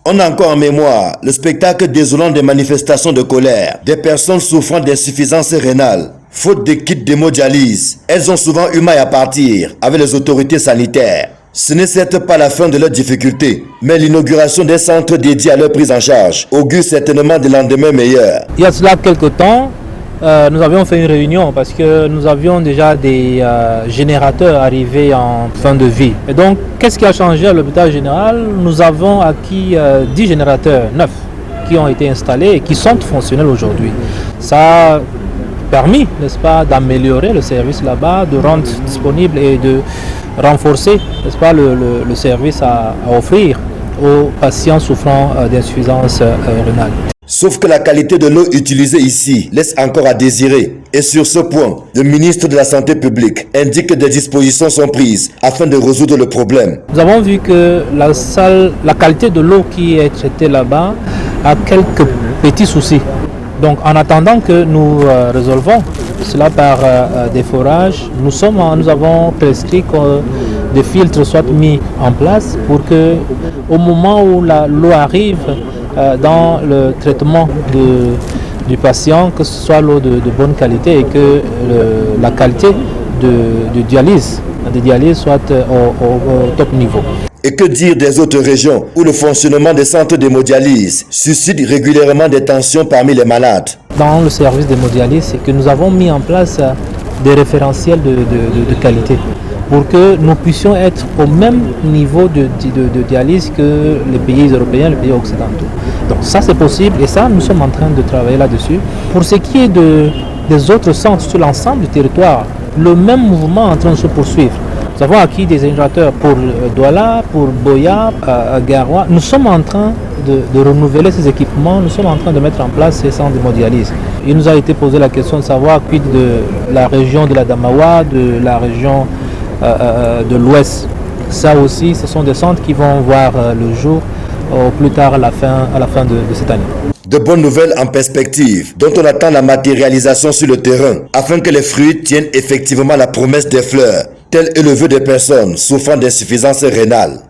On a encore en mémoire le spectacle désolant des manifestations de colère, des personnes souffrant d'insuffisance rénale. Faute de kits d'hémodialyse, elles ont souvent eu mal à partir avec les autorités sanitaires. Ce n'est certes pas la fin de leurs difficultés, mais l'inauguration des centres dédiés à leur prise en charge augure certainement des lendemains meilleurs. Il y a cela quelques temps, nous avions fait une réunion parce que nous avions déjà des générateurs arrivés en fin de vie. Et donc, qu'est-ce qui a changé à l'hôpital général? Nous avons acquis 10 générateurs neufs qui ont été installés et qui sont fonctionnels aujourd'hui. Ça a permis, n'est-ce pas, d'améliorer le service là-bas, de rendre disponible et de renforcer, n'est-ce pas, le service à offrir aux patients souffrant d'insuffisance rénale. Sauf que la qualité de l'eau utilisée ici laisse encore à désirer. Et sur ce point, le ministre de la Santé publique indique que des dispositions sont prises afin de résoudre le problème. Nous avons vu que la qualité de l'eau qui est traitée là-bas a quelques petits soucis. Donc en attendant que nous résolvons cela par des forages, nous avons prescrit que des filtres soient mis en place pour que au moment où l'eau arrive dans le traitement du patient, que ce soit l'eau de bonne qualité et que la qualité de dialyse soit au top niveau. Et que dire des autres régions où le fonctionnement des centres d'hémodialyse suscite régulièrement des tensions parmi les malades? Dans le service d'hémodialyse, c'est que nous avons mis en place des référentiels de qualité pour que nous puissions être au même niveau de dialyse que les pays européens, les pays occidentaux. Donc ça c'est possible et ça nous sommes en train de travailler là-dessus. Pour ce qui est des autres centres sur l'ensemble du territoire, le même mouvement est en train de se poursuivre. Nous avons acquis des générateurs pour Douala, pour Boya, Garoua. Nous sommes en train de renouveler ces équipements, nous sommes en train de mettre en place ces centres d'hémodialyse. Il nous a été posé la question de savoir quid de la région de la Damawa, de la région de l'Ouest. Ça aussi, ce sont des centres qui vont voir le jour au plus tard à la fin de cette année. De bonnes nouvelles en perspective, dont on attend la matérialisation sur le terrain, afin que les fruits tiennent effectivement la promesse des fleurs, tel est le vœu des personnes souffrant d'insuffisance rénale.